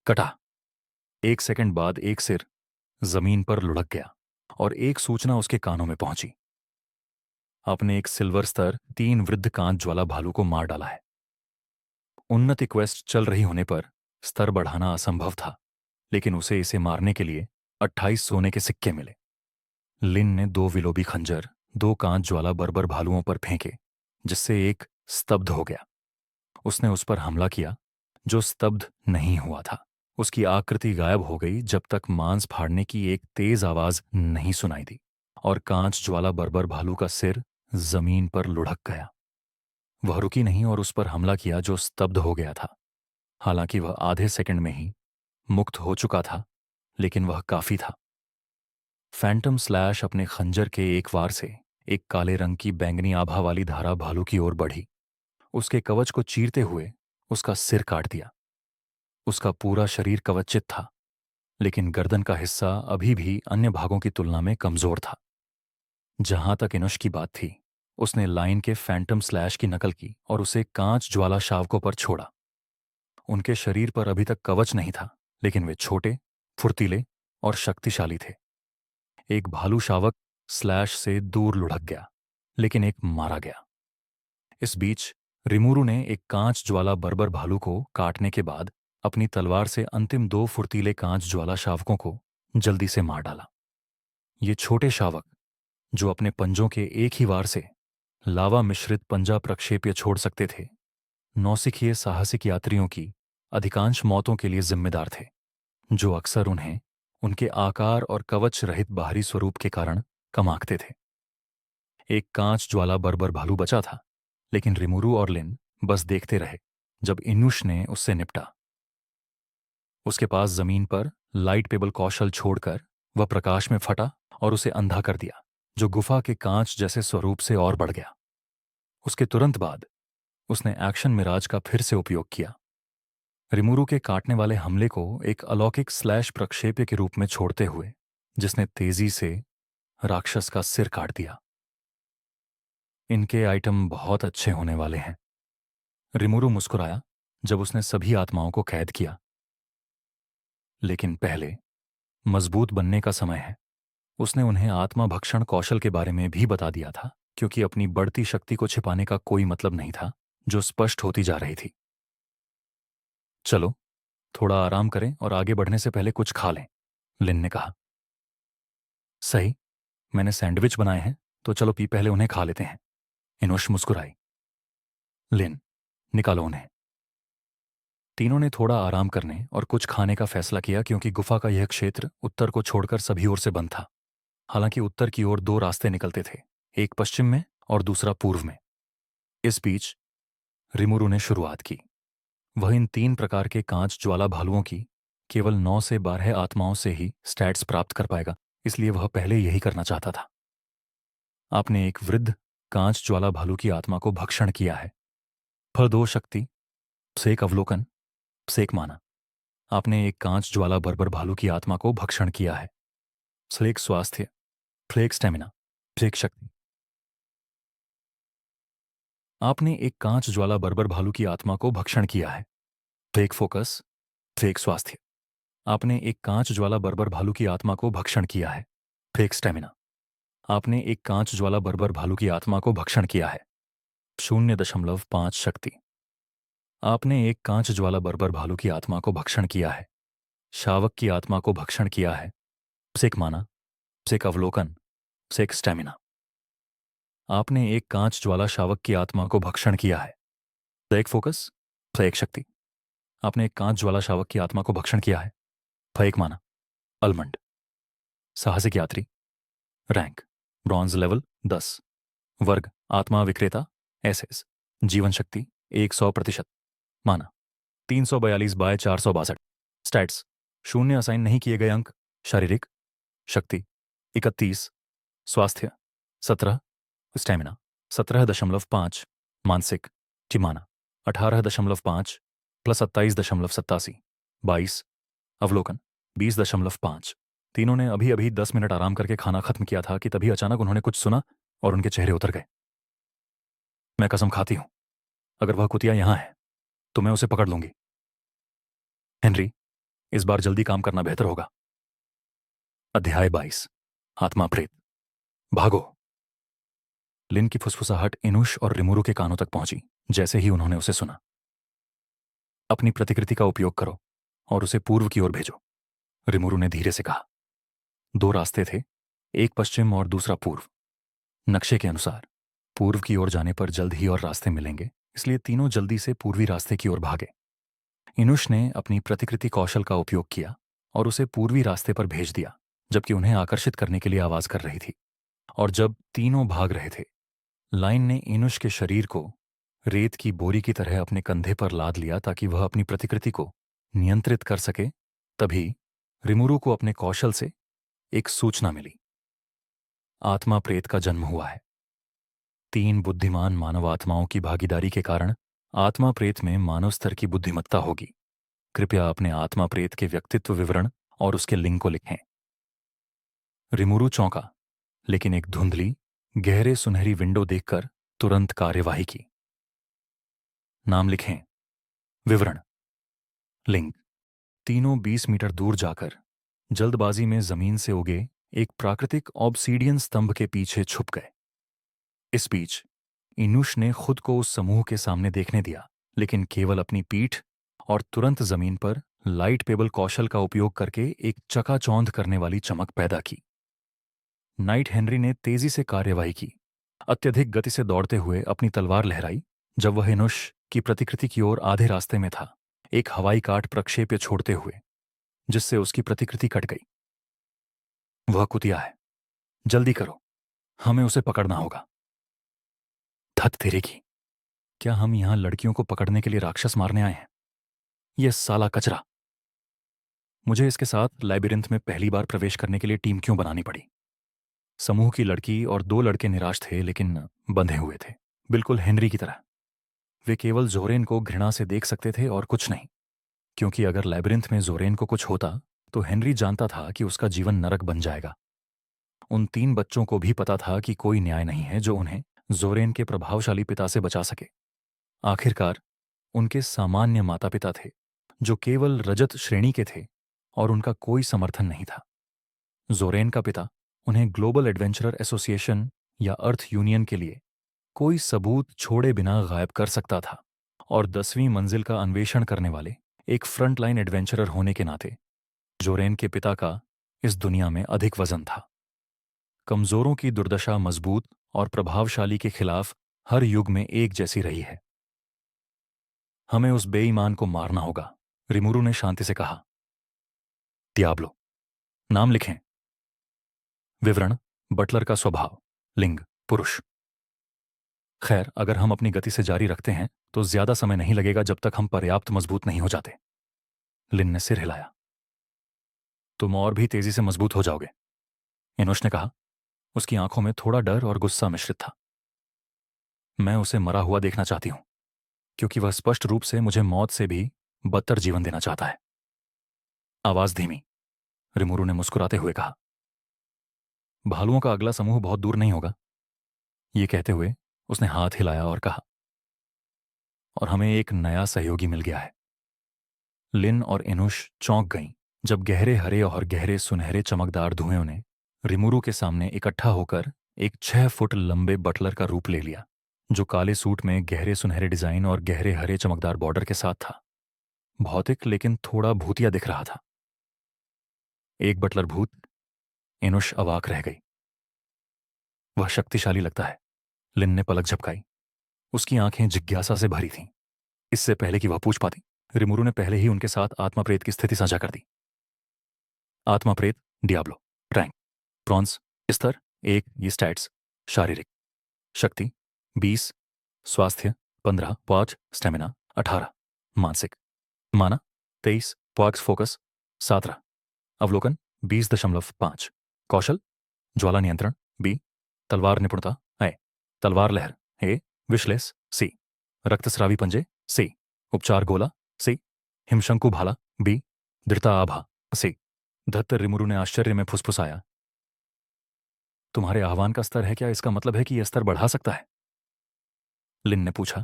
कटा। एक सेकंड बाद एक सिर जमीन पर लुढ़क गया और एक सूचना उसके कानों में पहुंची। आपने एक सिल्वर स्तर 3 वृद्ध कांच ज्वाला भालू को मार डाला है। उन्नति क्वेस्ट चल रही होने पर स्तर बढ़ाना असंभव था, लेकिन उसे इसे मारने के लिए 28 सोने के सिक्के मिले। लिन ने 2 विलोबी खंजर 2 कांच ज्वाला बर्बर भालुओं पर फेंके, जिससे एक स्तब्ध हो गया। उसने उस पर हमला किया जो स्तब्ध नहीं हुआ था। उसकी आकृति गायब हो गई जब तक मांस फाड़ने की एक तेज आवाज नहीं सुनाई दी और कांच ज्वाला बर्बर भालू का सिर जमीन पर लुढ़क गया। वह रुकी नहीं और उस पर हमला किया जो स्तब्ध हो गया था। हालांकि वह आधे सेकंड में ही मुक्त हो चुका था, लेकिन वह काफी था। फैंटम स्लैश अपने खंजर के एक वार से एक काले रंग की बैंगनी आभा वाली धारा भालू की ओर बढ़ी। उसके कवच को चीरते हुए उसका सिर काट दिया। उसका पूरा शरीर कवचित था, लेकिन गर्दन का हिस्सा अभी भी अन्य भागों की तुलना में कमजोर था। जहां तक इनुश की बात थी, उसने लाइन के फैंटम स्लैश की नकल की और उसे कांच ज्वाला शावकों पर छोड़ा। उनके शरीर पर अभी तक कवच नहीं था, लेकिन वे छोटे, फुर्तीले और शक्तिशाली थे। एक भालू शावक स्लैश से दूर लुढ़क गया, लेकिन एक मारा गया। इस बीच रिमुरु ने एक कांच ज्वाला बर्बर भालू को काटने के बाद अपनी तलवार से अंतिम 2 फुर्तीले कांच ज्वाला शावकों को जल्दी से मार डाला। ये छोटे शावक, जो अपने पंजों के एक ही वार से लावा मिश्रित पंजा प्रक्षेप्य छोड़ सकते थे, नौसिखिए साहसिक यात्रियों की अधिकांश मौतों के लिए जिम्मेदार थे, जो अक्सर उन्हें उनके आकार और कवच रहित बाहरी स्वरूप के कारण कम आंकते थे। एक कांच ज्वाला बर्बर भालू बचा था, लेकिन रिमुरु और लिन बस देखते रहे जब इनुश ने उससे निपटा। उसके पास जमीन पर लाइट पेबल कौशल छोड़कर वह प्रकाश में फटा और उसे अंधा कर दिया, जो गुफा के कांच जैसे स्वरूप से और बढ़ गया। उसके तुरंत बाद उसने एक्शन मिराज का फिर से उपयोग किया, रिमुरु के काटने वाले हमले को एक अलौकिक स्लैश प्रक्षेप्य के रूप में छोड़ते हुए, जिसने तेजी से राक्षस का सिर काट दिया। इनके आइटम बहुत अच्छे होने वाले हैं। रिमुरु मुस्कुराया जब उसने सभी आत्माओं को कैद किया। लेकिन पहले मजबूत बनने का समय है। उसने उन्हें आत्मा भक्षण कौशल के बारे में भी बता दिया था, क्योंकि अपनी बढ़ती शक्ति को छिपाने का कोई मतलब नहीं था, जो स्पष्ट होती जा रही थी। चलो थोड़ा आराम करें और आगे बढ़ने से पहले कुछ खा लें, लिन ने कहा। सही, मैंने सैंडविच बनाए हैं, तो चलो पहले उन्हें खा लेते हैं। इनोश मुस्कुराई। लिन, निकालो उन्हें। तीनों ने थोड़ा आराम करने और कुछ खाने का फैसला किया, क्योंकि गुफा का यह क्षेत्र उत्तर को छोड़कर सभी ओर से बंद था। हालांकि उत्तर की ओर 2 रास्ते निकलते थे, एक पश्चिम में और दूसरा पूर्व में। इस बीच रिमुरु ने शुरुआत की। वह इन 3 प्रकार के कांच ज्वाला भालुओं की केवल 9 से 12 आत्माओं से ही स्टैट्स प्राप्त कर पाएगा, इसलिए वह पहले यही करना चाहता था। आपने एक वृद्ध कांच ज्वाला भालू की आत्मा को भक्षण किया है। फल 2 शक्ति, सेक अवलोकन, सेक माना। आपने एक कांच ज्वाला बर्बर भालू की आत्मा को भक्षण किया है। स्लेक स्वास्थ्य, फ्लेक स्टेमिना, फ्लेक शक्ति। आपने एक कांच ज्वाला बर्बर भालू की आत्मा को भक्षण किया है। फ्लेक फोकस, फ्लेक स्वास्थ्य। आपने एक कांच ज्वाला बर्बर भालू की आत्मा को भक्षण किया है। फ्लेक स्टेमिना। आपने एक कांच ज्वाला बर्बर भालू की आत्मा को भक्षण किया है। 0.5 शक्ति। आपने एक कांच ज्वाला बर्बर भालू की आत्मा को भक्षण किया है। शावक की आत्मा को भक्षण किया है। सेक माना, सेक अवलोकन, सेक स्टेमिना। आपने एक कांच ज्वाला शावक की आत्मा को भक्षण किया है। फ्लेक फोकस, फ्लेक शक्ति। आपने एक कांच ज्वाला शावक की आत्मा को भक्षण किया है। फ्लेक माना, अलमंड। साहसिक यात्री। Rank bronze level 10। वर्ग आत्मा विक्रेता, एसएस। जीवन शक्ति 100%। माना 342 बाय 462। स्टैट्स 0 असाइन नहीं किए गए अंक। शारीरिक शक्ति 31, स्वास्थ्य 17, स्टैमिना 17.5, मानसिक टिमाना 18.5 प्लस 27.87, 22, अवलोकन 20.5। तीनों ने अभी अभी 10 मिनट आराम करके खाना खत्म किया था कि तभी अचानक उन्होंने कुछ सुना और उनके चेहरे उतर गए। मैं कसम खाती हूं, अगर वह कुतिया यहां है तो मैं उसे पकड़ लूंगी। हेनरी, इस बार जल्दी काम करना बेहतर होगा। अध्याय 22। आत्मा प्रेत। भागो। लिन की फुसफुसाहट इनुश और रिमुरु के कानों तक पहुंची जैसे ही उन्होंने उसे सुना। अपनी प्रतिकृति का उपयोग करो और उसे पूर्व की ओर भेजो, रिमुरु ने धीरे से कहा। दो रास्ते थे, एक पश्चिम और दूसरा पूर्व। नक्शे के अनुसार पूर्व की ओर जाने पर जल्द ही और रास्ते मिलेंगे, इसलिए तीनों जल्दी से पूर्वी रास्ते की ओर भागे। इनुश ने अपनी प्रतिकृति कौशल का उपयोग किया और उसे पूर्वी रास्ते पर भेज दिया, जबकि उन्हें आकर्षित करने के लिए आवाज कर रही थी। और जब तीनों भाग रहे थे, लाइन ने इनुश के शरीर को रेत की बोरी की तरह अपने कंधे पर लाद लिया ताकि वह अपनी प्रतिकृति को नियंत्रित कर सके। तभी रिमुरु को अपने कौशल से एक सूचना मिली। आत्मा प्रेत का जन्म हुआ है। 3 बुद्धिमान मानव आत्माओं की भागीदारी के कारण आत्मा प्रेत में मानव स्तर की बुद्धिमत्ता होगी। कृपया अपने आत्मा प्रेत के व्यक्तित्व विवरण और उसके लिंग को लिखें। रिमुरु चौंका, लेकिन एक धुंधली गहरे सुनहरी विंडो देखकर तुरंत कार्यवाही की। नाम लिखें। विवरण। लिंग। तीनों 20 मीटर दूर जाकर जल्दबाजी में जमीन से उगे एक प्राकृतिक ऑब्सीडियन स्तंभ के पीछे छुप गए। इस बीच इनुश ने खुद को उस समूह के सामने देखने दिया, लेकिन केवल अपनी पीठ, और तुरंत जमीन पर लाइट पेबल कौशल का उपयोग करके एक चकाचौंध करने वाली चमक पैदा की। नाइट हेनरी ने तेजी से कार्यवाही की, अत्यधिक गति से दौड़ते हुए अपनी तलवार लहराई। जब वह इनुश की प्रतिकृति की ओर आधे रास्ते में था, एक हवाई काट प्रक्षेप्य छोड़ते हुए, जिससे उसकी प्रतिकृति कट गई। वह कुतिया है, जल्दी करो, हमें उसे पकड़ना होगा। धत तेरे की, क्या हम यहां लड़कियों को पकड़ने के लिए राक्षस मारने आए हैं? यह साला कचरा। मुझे इसके साथ लाइबिरिंथ में पहली बार प्रवेश करने के लिए टीम क्यों बनानी पड़ी? समूह की लड़की और 2 लड़के निराश थे, लेकिन बंधे हुए थे, बिल्कुल हेनरी की तरह। वे केवल जोरेन को घृणा से देख सकते थे और कुछ नहीं, क्योंकि अगर लाइबिरिंथ में जोरेन को कुछ होता तो हेनरी जानता था कि उसका जीवन नरक बन जाएगा। उन 3 बच्चों को भी पता था कि कोई न्याय नहीं है जो उन्हें जोरेन के प्रभावशाली पिता से बचा सके। आखिरकार उनके सामान्य माता पिता थे, जो केवल रजत श्रेणी के थे, और उनका कोई समर्थन नहीं था। जोरेन का पिता उन्हें ग्लोबल एडवेंचरर एसोसिएशन या अर्थ यूनियन के लिए कोई सबूत छोड़े बिना गायब कर सकता था, और 10वीं मंजिल का अन्वेषण करने वाले एक फ्रंटलाइन एडवेंचरर होने के नाते जोरेन के पिता का इस दुनिया में अधिक वजन था। कमजोरों की दुर्दशा मजबूत और प्रभावशाली के खिलाफ हर युग में एक जैसी रही है। हमें उस बेईमान को मारना होगा, रिमुरु ने शांति से कहा। दियाब्लो। नाम लिखें। विवरण। बटलर का स्वभाव। लिंग पुरुष। खैर, अगर हम अपनी गति से जारी रखते हैं तो ज्यादा समय नहीं लगेगा जब तक हम पर्याप्त मजबूत नहीं हो जाते। लिन ने सिर हिलाया। तुम और भी तेजी से मजबूत हो जाओगे, इनुश ने कहा। उसकी आंखों में थोड़ा डर और गुस्सा मिश्रित था। मैं उसे मरा हुआ देखना चाहती हूं, क्योंकि वह स्पष्ट रूप से मुझे मौत से भी बदतर जीवन देना चाहता है। आवाज धीमी, रिमुरु ने मुस्कुराते हुए कहा। भालुओं का अगला समूह बहुत दूर नहीं होगा। ये कहते हुए उसने हाथ हिलाया और कहा, और हमें एक नया सहयोगी मिल गया है। लिन और इनुश चौंक गईं जब गहरे हरे और गहरे सुनहरे चमकदार धुएं ने रिमुरु के सामने इकट्ठा होकर एक 6 फुट लंबे बटलर का रूप ले लिया, जो काले सूट में गहरे सुनहरे डिजाइन और गहरे हरे चमकदार बॉर्डर के साथ था। भौतिक लेकिन थोड़ा भूतिया दिख रहा था। एक बटलर भूत। इनुश अवाक रह गई। वह शक्तिशाली लगता है। लिन ने पलक झपकाई। उसकी आंखें जिज्ञासा से भरी थीं। इससे पहले कि वह पूछ पाती, रिमुरु ने पहले ही उनके साथ आत्मा प्रेत की स्थिति साझा कर दी। आत्मा प्रेत डियाब्लो। Rank bronze. स्तर 1। ये स्टैट्स। शारीरिक शक्ति 20, स्वास्थ्य 15, पॉज स्टेमिना 18, मानसिक माना 23, पॉक्स फोकस 17, अवलोकन 20.5, कौशल ज्वाला नियंत्रण बी, तलवार निपुणता ए, तलवार लहर ए, विशलेस सी, रक्तस्रावी पंजे सी, उपचार गोला सी, हिमशंकु भाला बी, दृढ़ता आभा सी। धत्त रिमुरु ने आश्चर्य में फुसफुसाया। तुम्हारे आह्वान का स्तर है क्या? इसका मतलब है कि यह स्तर बढ़ा सकता है? लिन ने पूछा।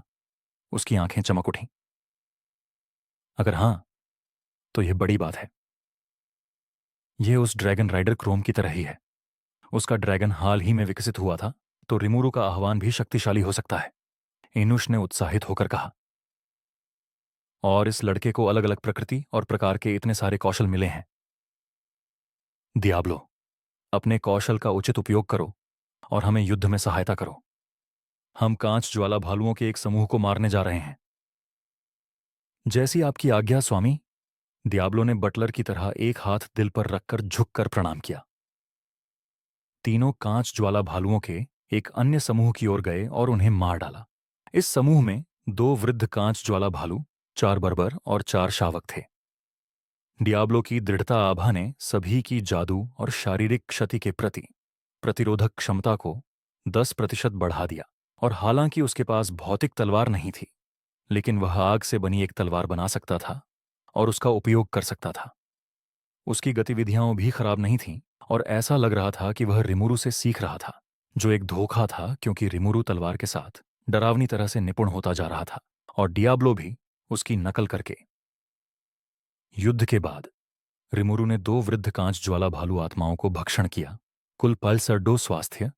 उसकी आंखें चमक उठीं। अगर हां, तो यह बड़ी बात है। यह उस ड्रैगन राइडर क्रोम की तरह ही है। उसका ड्रैगन हाल ही में विकसित हुआ था, तो रिमुरु का आह्वान भी शक्तिशाली हो सकता है। इनुश ने उत्साहित होकर कहा। और इस लड़के को अलग अलग प्रकृति और प्रकार के इतने सारे कौशल मिले हैं। दियाब्लो, अपने कौशल का उचित उपयोग करो और हमें युद्ध में सहायता करो। हम कांच ज्वाला भालुओं के एक समूह को मारने जा रहे हैं। जैसी आपकी आज्ञा स्वामी। दियाब्लो ने बटलर की तरह एक हाथ दिल पर रखकर झुककर प्रणाम किया। तीनों कांच ज्वाला भालुओं के एक अन्य समूह की ओर गए और उन्हें मार डाला। इस समूह में 2 वृद्ध कांच ज्वाला भालू, 4 बर्बर और 4 शावक थे। डियाब्लो की दृढ़ता आभा ने सभी की जादू और शारीरिक क्षति के प्रति प्रतिरोधक क्षमता को 10% बढ़ा दिया। और हालांकि उसके पास भौतिक तलवार नहीं थी, लेकिन वह आग से बनी एक तलवार बना सकता था और उसका उपयोग कर सकता था। उसकी गतिविधियां भी खराब नहीं थीं और ऐसा लग रहा था कि वह रिमुरु से सीख रहा था, जो एक धोखा था क्योंकि रिमुरु तलवार के साथ डरावनी तरह से निपुण होता जा रहा था और डियाब्लो भी उसकी नकल करके। युद्ध के बाद रिमुरु ने 2 वृद्ध कांच ज्वाला भालू आत्माओं को भक्षण किया। कुल +2 स्वास्थ्य,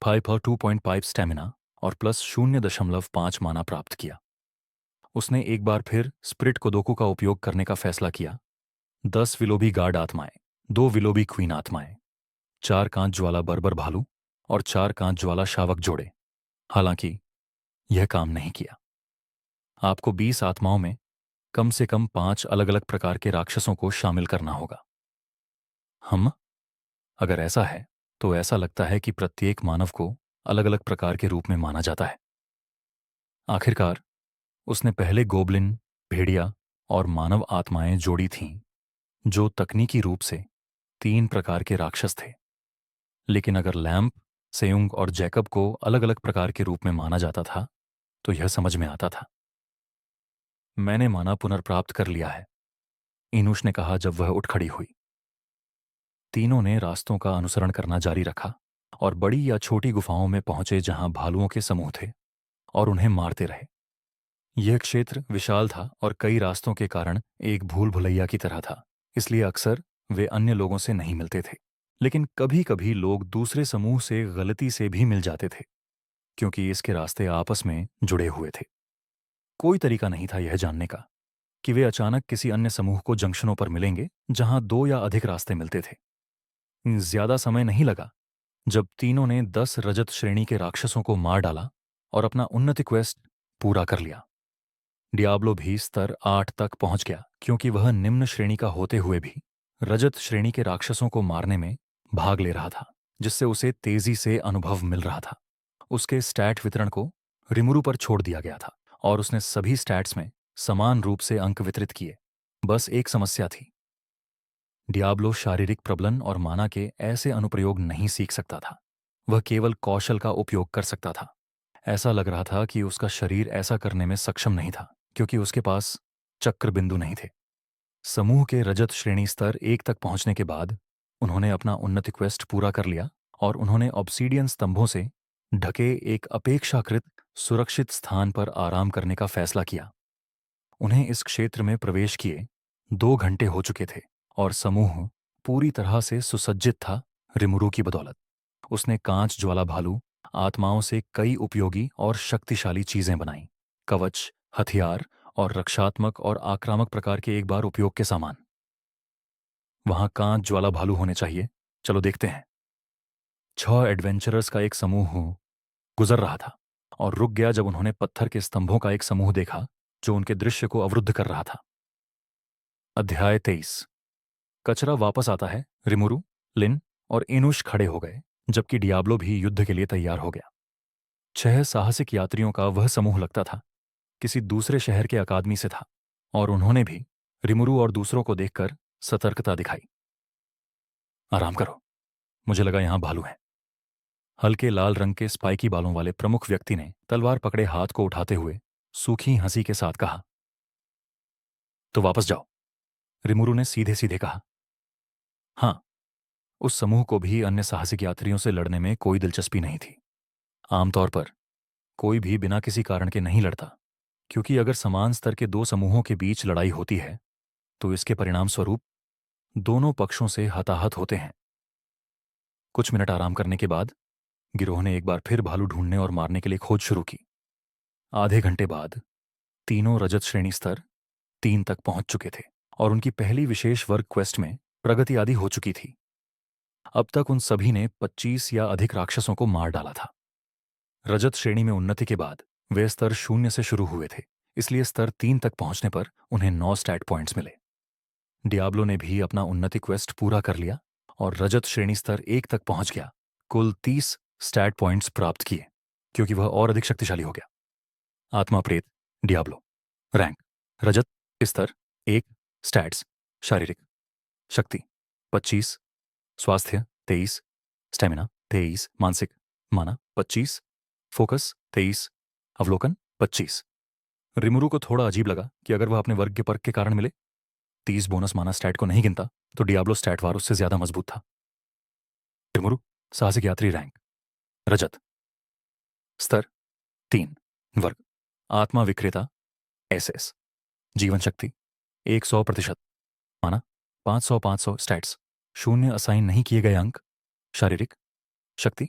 5 स्टेमिना और +0.5 माना प्राप्त किया। उसने एक बार फिर स्प्रिट कोदोकू का उपयोग करने का फैसला किया। 10 विलोबी गार्ड आत्माएं, 2 विलोबी क्वीन आत्माएं, 4 कांच ज्वाला बर्बर भालू और 4 कांच ज्वाला शावक जोड़े। हालांकि यह काम नहीं किया। आपको 20 आत्माओं में कम से कम 5 अलग अलग प्रकार के राक्षसों को शामिल करना होगा। हम अगर ऐसा है तो ऐसा लगता है कि प्रत्येक मानव को अलग अलग प्रकार के रूप में माना जाता है। आखिरकार उसने पहले गोब्लिन, भेड़िया और मानव आत्माएं जोड़ी थीं, जो तकनीकी रूप से 3 प्रकार के राक्षस थे। लेकिन अगर लैम्प, सेयुंग और जैकब को अलग अलग प्रकार के रूप में माना जाता था तो यह समझ में आता था। मैंने माना पुनर्प्राप्त कर लिया है, इनुश ने कहा जब वह उठ खड़ी हुई। तीनों ने रास्तों का अनुसरण करना जारी रखा और बड़ी या छोटी गुफाओं में पहुंचे जहां भालुओं के समूह थे और उन्हें मारते रहे। यह क्षेत्र विशाल था और कई रास्तों के कारण एक भूल भुलैया की तरह था, इसलिए अक्सर वे अन्य लोगों से नहीं मिलते थे। लेकिन कभी कभी लोग दूसरे समूह से गलती से भी मिल जाते थे, क्योंकि इसके रास्ते आपस में जुड़े हुए थे। कोई तरीका नहीं था यह जानने का कि वे अचानक किसी अन्य समूह को जंक्शनों पर मिलेंगे जहां 2 या अधिक रास्ते मिलते थे। ज्यादा समय नहीं लगा जब तीनों ने 10 रजत श्रेणी के राक्षसों को मार डाला और अपना उन्नति क्वेस्ट पूरा कर लिया। डियाब्लो भी स्तर 8 तक पहुंच गया, क्योंकि वह निम्न श्रेणी का होते हुए भी रजत श्रेणी के राक्षसों को मारने में भाग ले रहा था, जिससे उसे तेजी से अनुभव मिल रहा था। उसके स्टैट वितरण को रिमुरु पर छोड़ दिया गया था और उसने सभी स्टैट्स में समान रूप से अंक वितरित किए। बस एक समस्या थी। डियाब्लो शारीरिक प्रबलन और माना के ऐसे अनुप्रयोग नहीं सीख सकता था। वह केवल कौशल का उपयोग कर सकता था। ऐसा लग रहा था कि उसका शरीर ऐसा करने में सक्षम नहीं था, क्योंकि उसके पास चक्र बिंदु नहीं थे। समूह के रजत श्रेणी स्तर 1 तक पहुंचने के बाद उन्होंने अपना उन्नति क्वेस्ट पूरा कर लिया और उन्होंने ऑब्सीडियन स्तंभों से ढके एक अपेक्षाकृत सुरक्षित स्थान पर आराम करने का फैसला किया। उन्हें इस क्षेत्र में प्रवेश किए 2 घंटे हो चुके थे और समूह पूरी तरह से सुसज्जित था। रिमुरु की बदौलत उसने कांच ज्वाला भालू आत्माओं से कई उपयोगी और शक्तिशाली चीजें बनाईं। कवच, हथियार और रक्षात्मक और आक्रामक प्रकार के एक बार उपयोग के सामान। वहां कांच ज्वाला भालू होने चाहिए। चलो देखते हैं। 6 एडवेंचरर्स का एक समूह गुजर रहा था और रुक गया जब उन्होंने पत्थर के स्तंभों का एक समूह देखा जो उनके दृश्य को अवरुद्ध कर रहा था। अध्याय 23। कचरा वापस आता है। रिमुरु, लिन और इनुश खड़े हो गए, जबकि डियाब्लो भी युद्ध के लिए तैयार हो गया। 6 साहसिक यात्रियों का वह समूह लगता था किसी दूसरे शहर के अकादमी से था और उन्होंने भी रिमुरु और दूसरों को देखकर सतर्कता दिखाई। आराम करो, मुझे लगा यहां भालू हैं। हल्के लाल रंग के स्पाइकी बालों वाले प्रमुख व्यक्ति ने तलवार पकड़े हाथ को उठाते हुए सूखी हंसी के साथ कहा। तो वापस जाओ, रिमुरु ने सीधे सीधे कहा। हाँ, उस समूह को भी अन्य साहसिक यात्रियों से लड़ने में कोई दिलचस्पी नहीं थी। आमतौर पर कोई भी बिना किसी कारण के नहीं लड़ता, क्योंकि अगर समान स्तर के 2 समूहों के बीच लड़ाई होती है तो इसके परिणाम स्वरूप दोनों पक्षों से हताहत होते हैं। कुछ मिनट आराम करने के बाद गिरोह ने एक बार फिर भालू ढूंढने और मारने के लिए खोज शुरू की। आधे घंटे बाद तीनों रजत श्रेणी स्तर 3 तक पहुंच चुके थे और उनकी पहली विशेष वर्ग क्वेस्ट में प्रगति आदि हो चुकी थी। अब तक उन सभी ने 25 या अधिक राक्षसों को मार डाला था। रजत श्रेणी में उन्नति के बाद वे स्तर 0 से शुरू हुए थे, इसलिए स्तर 3 तक पहुंचने पर उन्हें 9 स्टैट पॉइंट्स मिले। डियाब्लो ने भी अपना उन्नति क्वेस्ट पूरा कर लिया और रजत श्रेणी स्तर 1 तक पहुंच गया। कुल 30 स्टैट पॉइंट्स प्राप्त किए, क्योंकि वह और अधिक शक्तिशाली हो गया। आत्मा प्रेत डियाब्लो। रैंक रजत स्तर 1। स्टैट्स शारीरिक शक्ति 25, स्वास्थ्य 23, स्टेमिना 23, मानसिक माना 25, फोकस 23, अवलोकन 25। रिमुरु को थोड़ा अजीब लगा कि अगर वह अपने वर्ग के पर्क के कारण मिले 30 बोनस माना स्टैट को नहीं गिनता तो डियाब्लो स्टैट वार उससे ज्यादा मजबूत था। रिमुरु साहसिक यात्री रैंक रजत स्तर 3। वर्ग आत्मा विक्रेता एसएस जीवन शक्ति 100% माना 500 स्टैट्स 0 असाइन नहीं किए गए अंक शारीरिक शक्ति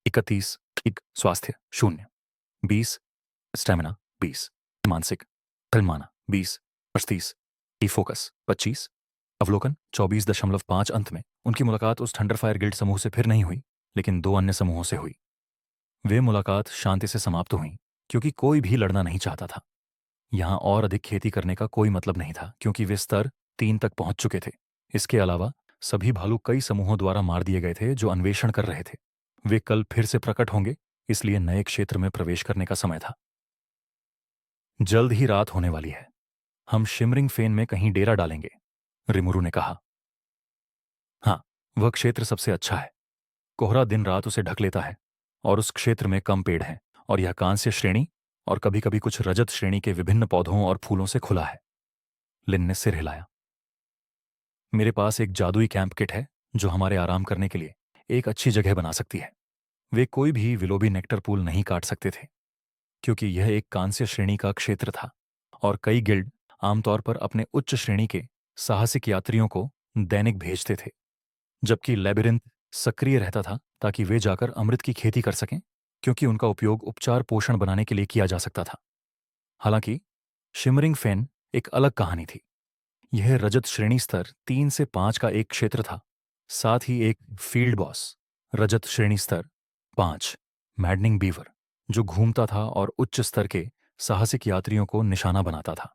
31, स्वास्थ्य 0, 20, स्टेमिना 20, मानसिक माना 20, 35, फोकस 25, अवलोकन 24.5। अंत में उनकी मुलाकात उस थंडरफायर गिल्ड समूह से फिर नहीं हुई, लेकिन 2 अन्य समूहों से हुई। वे मुलाकात शांति से समाप्त हुई क्योंकि कोई भी लड़ना नहीं चाहता था। यहां और अधिक खेती करने का कोई मतलब नहीं था क्योंकि वे स्तर 3 तक पहुंच चुके थे। इसके अलावा सभी भालू कई समूहों द्वारा मार दिए गए थे जो अन्वेषण कर रहे थे। वे कल फिर से प्रकट होंगे, इसलिए नए क्षेत्र में प्रवेश करने का समय था। जल्द ही रात होने वाली है। हम शिमरिंग फेन में कहीं डेरा डालेंगे, रिमुरु ने कहा। हाँ, वह क्षेत्र सबसे अच्छा है। कोहरा दिन रात उसे ढक लेता है और उस क्षेत्र में कम पेड़ हैं और यह कांस्य श्रेणी और कभी कभी कुछ रजत श्रेणी के विभिन्न पौधों और फूलों से खुला है। लिन ने सिर हिलाया। मेरे पास एक जादुई कैंप किट है जो हमारे आराम करने के लिए एक अच्छी जगह बना सकती है। वे कोई भी विलोबी नेक्टर पूल नहीं काट सकते थे क्योंकि यह एक कांस्य श्रेणी का क्षेत्र था और कई गिल्ड आमतौर पर अपने उच्च श्रेणी के साहसिक यात्रियों को दैनिक भेजते थे, जबकि लेबिरिंथ सक्रिय रहता था ताकि वे जाकर अमृत की खेती कर सकें, क्योंकि उनका उपयोग उपचार पोषण बनाने के लिए किया जा सकता था। हालांकि शिमरिंग फेन एक अलग कहानी थी। यह रजत श्रेणी स्तर 3 से 5 का एक क्षेत्र था, साथ ही एक फील्ड बॉस रजत श्रेणी स्तर 5 मैडनिंग बीवर जो घूमता था और उच्च स्तर के साहसिक यात्रियों को निशाना बनाता था।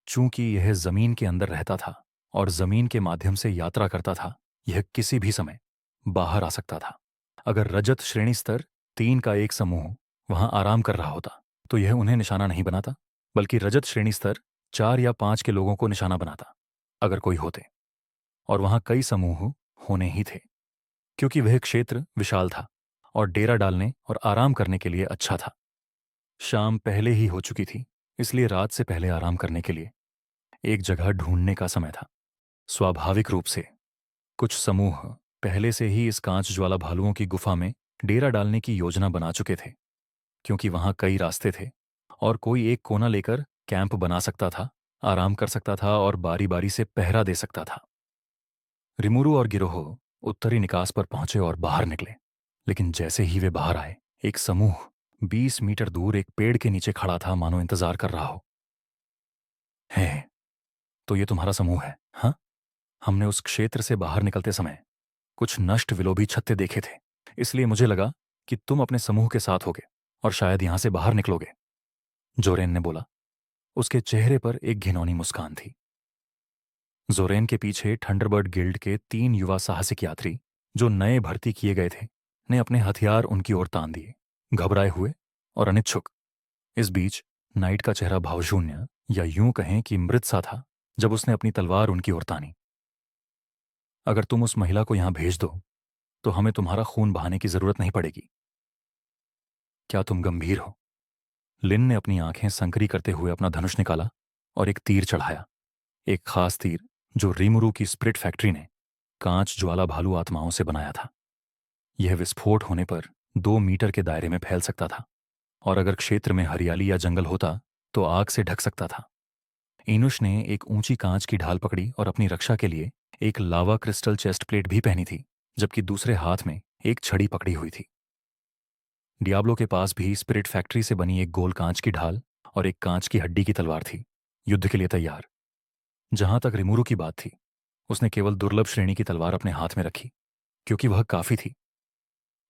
चूंकि यह जमीन के अंदर रहता था और जमीन के माध्यम से यात्रा करता था, यह किसी भी समय बाहर आ सकता था। अगर रजत श्रेणी स्तर 3 का एक समूह वहां आराम कर रहा होता तो यह उन्हें निशाना नहीं बनाता, बल्कि रजत श्रेणी स्तर 4 या 5 के लोगों को निशाना बनाता अगर कोई होते। और वहां कई समूह होने ही थे क्योंकि वह क्षेत्र विशाल था और डेरा डालने और आराम करने के लिए अच्छा था। शाम पहले ही हो चुकी थी, इसलिए रात से पहले आराम करने के लिए एक जगह ढूंढने का समय था। स्वाभाविक रूप से कुछ समूह पहले से ही इस कांच ज्वाला भालुओं की गुफा में डेरा डालने की योजना बना चुके थे, क्योंकि वहां कई रास्ते थे और कोई एक कोना लेकर कैंप बना सकता था, आराम कर सकता था और बारी बारी से पहरा दे सकता था। रिमुरु और गिरोह उत्तरी निकास पर पहुंचे और बाहर निकले, लेकिन जैसे ही वे बाहर आए एक समूह 20 मीटर दूर एक पेड़ के नीचे खड़ा था, मानो इंतजार कर रहा हो। है, तो ये तुम्हारा समूह है? हाँ, हमने उस क्षेत्र से बाहर निकलते समय कुछ नष्ट विलोभी छत्ते देखे थे, इसलिए मुझे लगा कि तुम अपने समूह के साथ होगे और शायद यहां से बाहर निकलोगे, जोरेन ने बोला। उसके चेहरे पर एक घिनौनी मुस्कान थी। जोरेन के पीछे थंडरबर्ड गिल्ड के 3 युवा साहसिक यात्री जो नए भर्ती किए गए थे ने अपने हथियार उनकी ओर तान दिए, घबराए हुए और अनिच्छुक। इस बीच नाइट का चेहरा भावशून्य या यूं कहें कि मृत सा था जब उसने अपनी तलवार उनकी ओर तानी। अगर तुम उस महिला को यहां भेज दो तो हमें तुम्हारा खून बहाने की जरूरत नहीं पड़ेगी। क्या तुम गंभीर हो? लिन ने अपनी आंखें संकरी करते हुए अपना धनुष निकाला और एक तीर चढ़ाया, एक खास तीर जो रीमुरु की स्प्रिट फैक्ट्री ने कांच ज्वाला भालू आत्माओं से बनाया था। यह विस्फोट होने पर 2 मीटर के दायरे में फैल सकता था और अगर क्षेत्र में हरियाली या जंगल होता तो आग से ढक सकता था। इनुश ने एक ऊंची कांच की ढाल पकड़ी और अपनी रक्षा के लिए एक लावा क्रिस्टल चेस्ट प्लेट भी पहनी थी, जबकि दूसरे हाथ में एक छड़ी पकड़ी हुई थी। डियाब्लो के पास भी स्पिरिट फैक्ट्री से बनी एक गोल कांच की ढाल और एक कांच की हड्डी की तलवार थी, युद्ध के लिए तैयार। जहां तक रिमुरु की बात थी, उसने केवल दुर्लभ श्रेणी की तलवार अपने हाथ में रखी, क्योंकि वह काफी थी।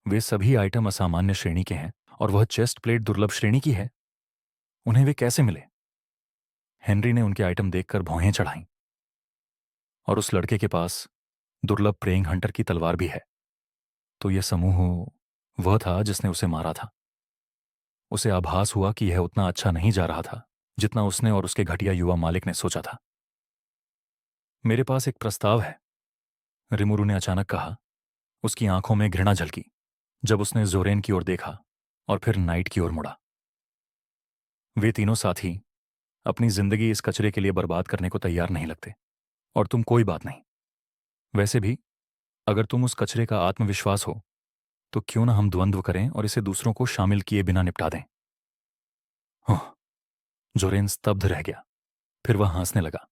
वे सभी आइटम असामान्य श्रेणी के हैं और वह चेस्ट प्लेट दुर्लभ श्रेणी की है। उन्हें वे कैसे मिले? हेनरी ने उनके आइटम देखकर भौहें चढ़ाईं। और उस लड़के के पास दुर्लभ प्रेइंग हंटर की तलवार भी है। तो यह समूह वह था जिसने उसे मारा था। उसे आभास हुआ कि यह उतना अच्छा नहीं जा रहा था जितना उसने और उसके घटिया युवा मालिक ने सोचा था। मेरे पास एक प्रस्ताव है, रिमुरु ने अचानक कहा। उसकी आंखों में घृणा झलकी जब उसने जोरेन की ओर देखा और फिर नाइट की ओर मुड़ा। वे तीनों साथी अपनी जिंदगी इस कचरे के लिए बर्बाद करने को तैयार नहीं लगते, और तुम कोई बात नहीं। वैसे भी अगर तुम उस कचरे का आत्मविश्वास हो तो क्यों ना हम द्वंद्व करें और इसे दूसरों को शामिल किए बिना निपटा दें। ओह, जोरेन स्तब्ध रह गया। फिर वह हंसने लगा।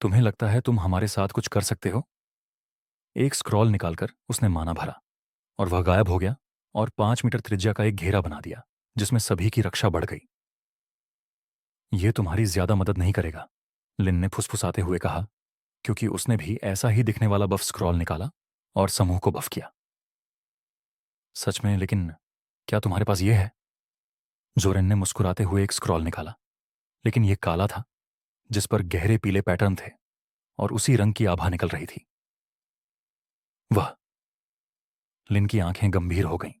तुम्हें लगता है तुम हमारे साथ कुछ कर सकते हो? एक स्क्रॉल निकालकर उसने माना भरा और वह गायब हो गया और 5 मीटर त्रिज्या का एक घेरा बना दिया जिसमें सभी की रक्षा बढ़ गई। यह तुम्हारी ज्यादा मदद नहीं करेगा, लिन ने फुसफुसाते हुए कहा, क्योंकि उसने भी ऐसा ही दिखने वाला बफ स्क्रॉल निकाला और समूह को बफ किया। सच में? लेकिन क्या तुम्हारे पास यह है? जोरेन ने मुस्कुराते हुए एक स्क्रॉल निकाला, लेकिन यह काला था जिस पर गहरे पीले पैटर्न थे और उसी रंग की आभा निकल रही थी। वह। लिन की आंखें गंभीर हो गईं।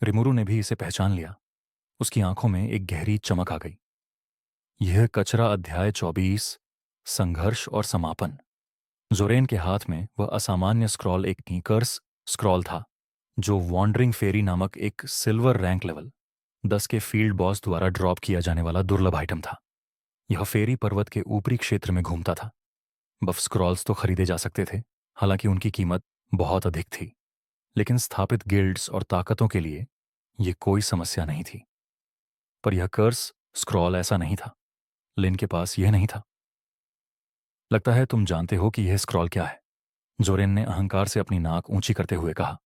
रिमुरु ने भी इसे पहचान लिया। उसकी आंखों में एक गहरी चमक आ गई। यह कचरा अध्याय 24, संघर्ष और समापन। जोरेन के हाथ में वह असामान्य स्क्रॉल एक नीकर्स स्क्रॉल था, जो वॉन्डरिंग फेरी नामक एक सिल्वर रैंक लेवल 10 के फील्ड बॉस द्वारा ड्रॉप किया जाने वाला दुर्लभ आइटम था। यह फेरी पर्वत के ऊपरी क्षेत्र में घूमता था। बफ स्क्रॉल्स तो खरीदे जा सकते थे, हालांकि उनकी कीमत बहुत अधिक थी, लेकिन स्थापित गिल्ड्स और ताकतों के लिए यह कोई समस्या नहीं थी। पर यह कर्स स्क्रॉल ऐसा नहीं था। लिन के पास यह नहीं था। लगता है तुम जानते हो कि यह स्क्रॉल क्या है, जोरेन ने अहंकार से अपनी नाक ऊंची करते हुए कहा।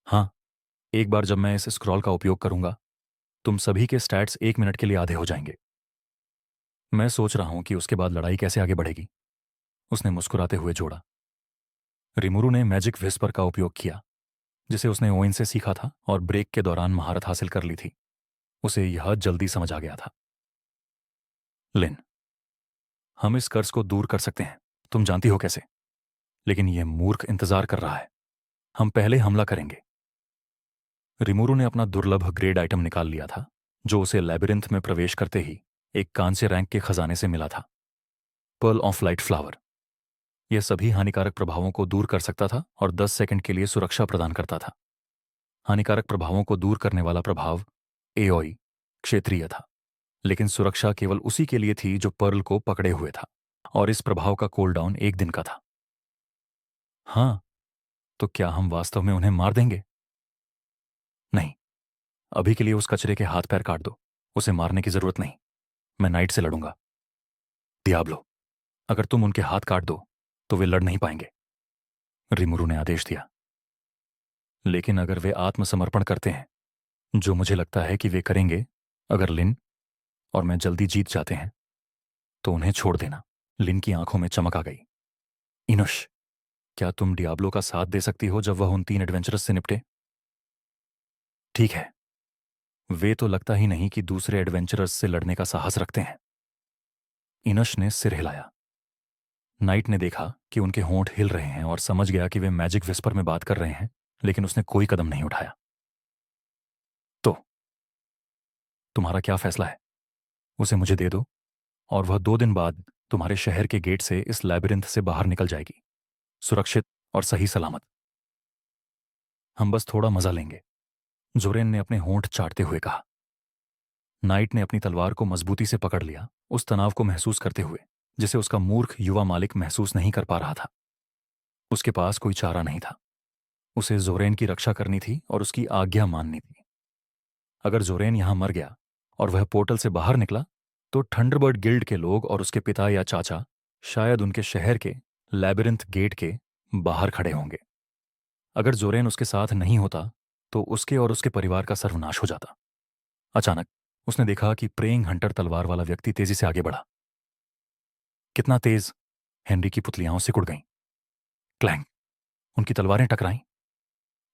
हाँ, एक बार जब मैं इस स्क्रॉल का उपयोग करूंगा, तुम सभी के स्टैट्स 1 मिनट के लिए आधे हो जाएंगे। मैं सोच रहा हूं कि उसके बाद लड़ाई कैसे आगे बढ़ेगी, उसने मुस्कुराते हुए जोड़ा। रिमुरु ने मैजिक विस्पर का उपयोग किया, जिसे उसने ओइन से सीखा था और ब्रेक के दौरान महारत हासिल कर ली थी। उसे यह जल्दी समझ आ गया था। लिन, हम इस कर्ज को दूर कर सकते हैं, तुम जानती हो कैसे। लेकिन यह मूर्ख इंतजार कर रहा है। हम पहले हमला करेंगे। रिमुरु ने अपना दुर्लभ ग्रेड आइटम निकाल लिया था, जो उसे लैबिरिंथ में प्रवेश करते ही एक कांस्य रैंक के खजाने से मिला था। Pearl of light flower. यह सभी हानिकारक प्रभावों को दूर कर सकता था और 10 सेकंड के लिए सुरक्षा प्रदान करता था। हानिकारक प्रभावों को दूर करने वाला प्रभाव एओई क्षेत्रीय था, लेकिन सुरक्षा केवल उसी के लिए थी जो पर्ल को पकड़े हुए था, और इस प्रभाव का कूलडाउन 1 दिन का था। हाँ, तो क्या हम वास्तव में उन्हें मार देंगे? नहीं, अभी के लिए उस कचरे के हाथ पैर काट दो। उसे मारने की जरूरत नहीं। मैं नाइट से लड़ूंगा। डियाब्लो, अगर तुम उनके हाथ काट दो तो वे लड़ नहीं पाएंगे, रिमुरु ने आदेश दिया। लेकिन अगर वे आत्मसमर्पण करते हैं, जो मुझे लगता है कि वे करेंगे, अगर लिन और मैं जल्दी जीत जाते हैं, तो उन्हें छोड़ देना। लिन की आंखों में चमक आ गई। इनुश, क्या तुम डियाब्लो का साथ दे सकती हो जब वह उन 3 एडवेंचरस से निपटे? ठीक है। वे तो लगता ही नहीं कि दूसरे एडवेंचरर्स से लड़ने का साहस रखते हैं। इनश ने सिर हिलाया। नाइट ने देखा कि उनके होंठ हिल रहे हैं और समझ गया कि वे मैजिक विस्पर में बात कर रहे हैं, लेकिन उसने कोई कदम नहीं उठाया। तो तुम्हारा क्या फैसला है? उसे मुझे दे दो और वह 2 दिन बाद तुम्हारे शहर के गेट से इस लैबिरिंथ से बाहर निकल जाएगी, सुरक्षित और सही सलामत। हम बस थोड़ा मजा लेंगे, जोरेन ने अपने होंठ चाटते हुए कहा। नाइट ने अपनी तलवार को मजबूती से पकड़ लिया, उस तनाव को महसूस करते हुए जिसे उसका मूर्ख युवा मालिक महसूस नहीं कर पा रहा था। उसके पास कोई चारा नहीं था। उसे जोरेन की रक्षा करनी थी और उसकी आज्ञा माननी थी। अगर जोरेन यहां मर गया और वह पोर्टल से बाहर निकला, तो थंडरबर्ड गिल्ड के लोग और उसके पिता या चाचा शायद उनके शहर के लैबिरिंथ गेट के बाहर खड़े होंगे। अगर जोरेन उसके साथ नहीं होता तो उसके और उसके परिवार का सर्वनाश हो जाता। अचानक उसने देखा कि प्रेइंग हंटर तलवार वाला व्यक्ति तेजी से आगे बढ़ा। कितना तेज! हेनरी की पुतलियां सिकुड़ गईं। क्लैंग! उनकी तलवारें टकराईं।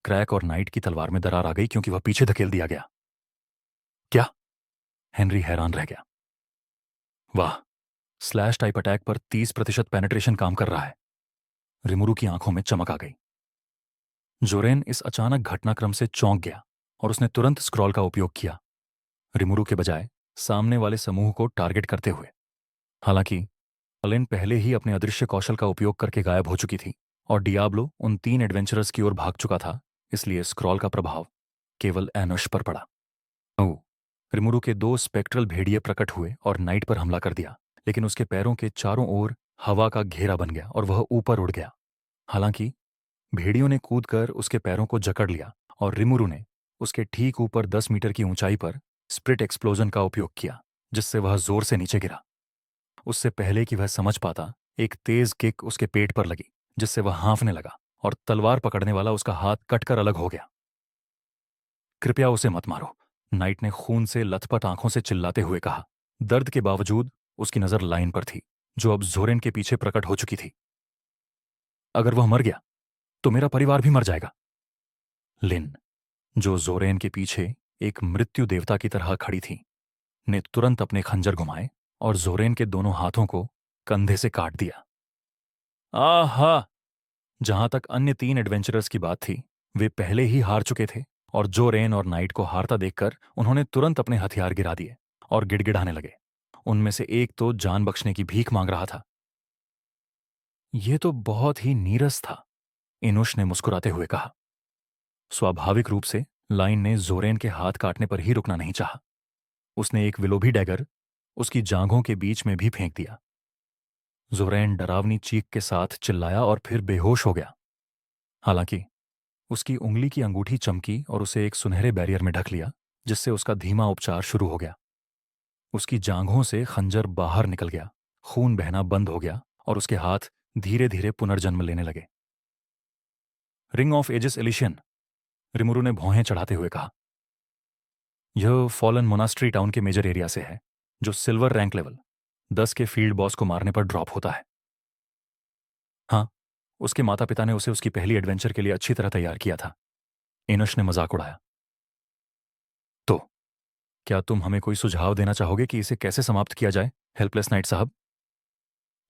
क्रैक और नाइट की तलवार में दरार आ गई क्योंकि वह पीछे धकेल दिया गया। क्या? हेनरी हैरान रह गया। वाह! स्लैश टाइप अटैक पर 30% पेनेट्रेशन काम कर रहा है। रिमुरु की आंखों में चमक आ गई। जोरेन इस अचानक घटनाक्रम से चौंक गया और उसने तुरंत स्क्रॉल का उपयोग किया, रिमुरु के बजाय सामने वाले समूह को टारगेट करते हुए। हालांकि अलेन पहले ही अपने अदृश्य कौशल का उपयोग करके गायब हो चुकी थी और डियाब्लो उन 3 एडवेंचरर्स की ओर भाग चुका था, इसलिए स्क्रॉल का प्रभाव केवल एनोश पर पड़ा। ओ, रिमुरु के 2 स्पेक्ट्रल भेड़िए प्रकट हुए और नाइट पर हमला कर दिया, लेकिन उसके पैरों के चारों ओर हवा का घेरा बन गया और वह ऊपर उड़ गया। हालांकि भेड़ियों ने कूदकर उसके पैरों को जकड़ लिया और रिमुरु ने उसके ठीक ऊपर 10 मीटर की ऊंचाई पर स्प्रिट एक्सप्लोजन का उपयोग किया, जिससे वह जोर से नीचे गिरा। उससे पहले कि वह समझ पाता, एक तेज किक उसके पेट पर लगी, जिससे वह हाँफने लगा और तलवार पकड़ने वाला उसका हाथ कटकर अलग हो गया। कृपया उसे मत मारो, नाइट ने खून से लथपथ आंखों से चिल्लाते हुए कहा। दर्द के बावजूद उसकी नजर लाइन पर थी, जो अब जोरेन के पीछे प्रकट हो चुकी थी। अगर वह मर गया तो मेरा परिवार भी मर जाएगा। लिन, जो जोरेन के पीछे एक मृत्यु देवता की तरह खड़ी थी, ने तुरंत अपने खंजर घुमाए और जोरेन के दोनों हाथों को कंधे से काट दिया। आहा! जहां तक अन्य 3 एडवेंचरर्स की बात थी, वे पहले ही हार चुके थे और जोरेन और नाइट को हारता देखकर उन्होंने तुरंत अपने हथियार गिरा दिए और गिड़गिड़ाने लगे। उनमें से एक तो जान बख्शने की भीख मांग रहा था। यह तो बहुत ही नीरस था, इनुश ने मुस्कुराते हुए कहा। स्वाभाविक रूप से लाइन ने जोरेन के हाथ काटने पर ही रुकना नहीं चाहा। उसने एक विलोभी डैगर उसकी जांघों के बीच में भी फेंक दिया। जोरेन डरावनी चीख के साथ चिल्लाया और फिर बेहोश हो गया। हालांकि उसकी उंगली की अंगूठी चमकी और उसे एक सुनहरे बैरियर में ढक लिया, जिससे उसका धीमा उपचार शुरू हो गया। उसकी जांघों से खंजर बाहर निकल गया, खून बहना बंद हो गया और उसके हाथ धीरे धीरे पुनर्जन्म लेने लगे। रिंग ऑफ एजिस एलिशियन, रिमुरु ने भौहें चढ़ाते हुए कहा। यह फॉलन मोनास्ट्री टाउन के मेजर एरिया से है, जो सिल्वर रैंक लेवल 10 के फील्ड बॉस को मारने पर ड्रॉप होता है। हाँ, उसके माता पिता ने उसे उसकी पहली एडवेंचर के लिए अच्छी तरह तैयार किया था, इनुश ने मजाक उड़ाया। तो क्या तुम हमें कोई सुझाव देना चाहोगे कि इसे कैसे समाप्त किया जाए, हेल्पलेस नाइट साहब?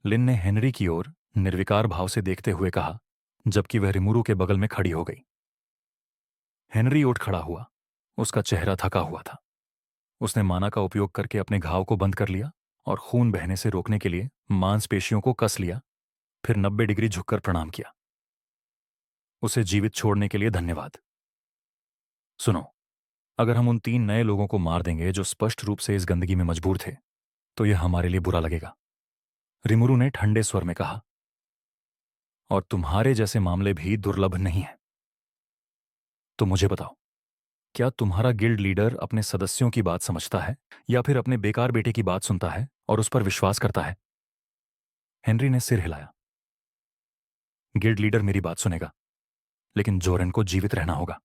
लिन ने हेनरी की ओर निर्विकार भाव से देखते हुए कहा, जबकि वह रिमुरु के बगल में खड़ी हो गई। हेनरी उठ खड़ा हुआ। उसका चेहरा थका हुआ था। उसने माना का उपयोग करके अपने घाव को बंद कर लिया और खून बहने से रोकने के लिए मांसपेशियों को कस लिया, फिर 90 डिग्री झुककर प्रणाम किया। उसे जीवित छोड़ने के लिए धन्यवाद। सुनो, अगर हम उन 3 नए लोगों को मार देंगे जो स्पष्ट रूप से इस गंदगी में मजबूर थे, तो यह हमारे लिए बुरा लगेगा, रिमुरु ने ठंडे स्वर में कहा। और तुम्हारे जैसे मामले भी दुर्लभ नहीं हैं। तो मुझे बताओ, क्या तुम्हारा गिल्ड लीडर अपने सदस्यों की बात समझता है या फिर अपने बेकार बेटे की बात सुनता है और उस पर विश्वास करता है? हेनरी ने सिर हिलाया। गिल्ड लीडर मेरी बात सुनेगा, लेकिन जोरेन को जीवित रहना होगा।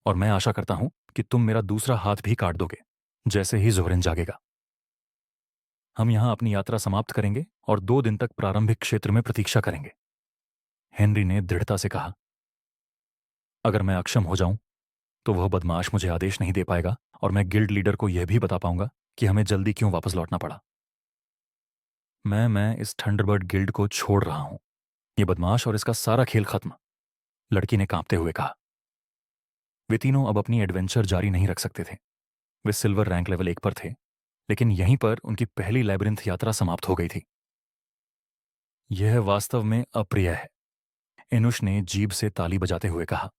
और मैं आशा करता हूं कि तुम मेरा दूसरा हाथ भी काट दोगे जैसे ही जोरेन जागेगा। हम यहां अपनी यात्रा समाप्त करेंगे और 2 दिन तक प्रारंभिक क्षेत्र में प्रतीक्षा करेंगे, हेनरी ने दृढ़ता से कहा। अगर मैं अक्षम हो जाऊं तो वह बदमाश मुझे आदेश नहीं दे पाएगा और मैं गिल्ड लीडर को यह भी बता पाऊंगा कि हमें जल्दी क्यों वापस लौटना पड़ा। मैं इस थंडरबर्ड गिल्ड को छोड़ रहा हूं। ये बदमाश और इसका सारा खेल खत्म, लड़की ने कांपते हुए कहा। वे तीनों अब अपनी एडवेंचर जारी नहीं रख सकते थे। वे सिल्वर रैंक लेवल 1 पर थे, लेकिन यहीं पर उनकी पहली लैबिरिंथ यात्रा समाप्त हो गई थी। यह वास्तव में अप्रिय है, इनुश ने जीभ से ताली बजाते हुए कहा।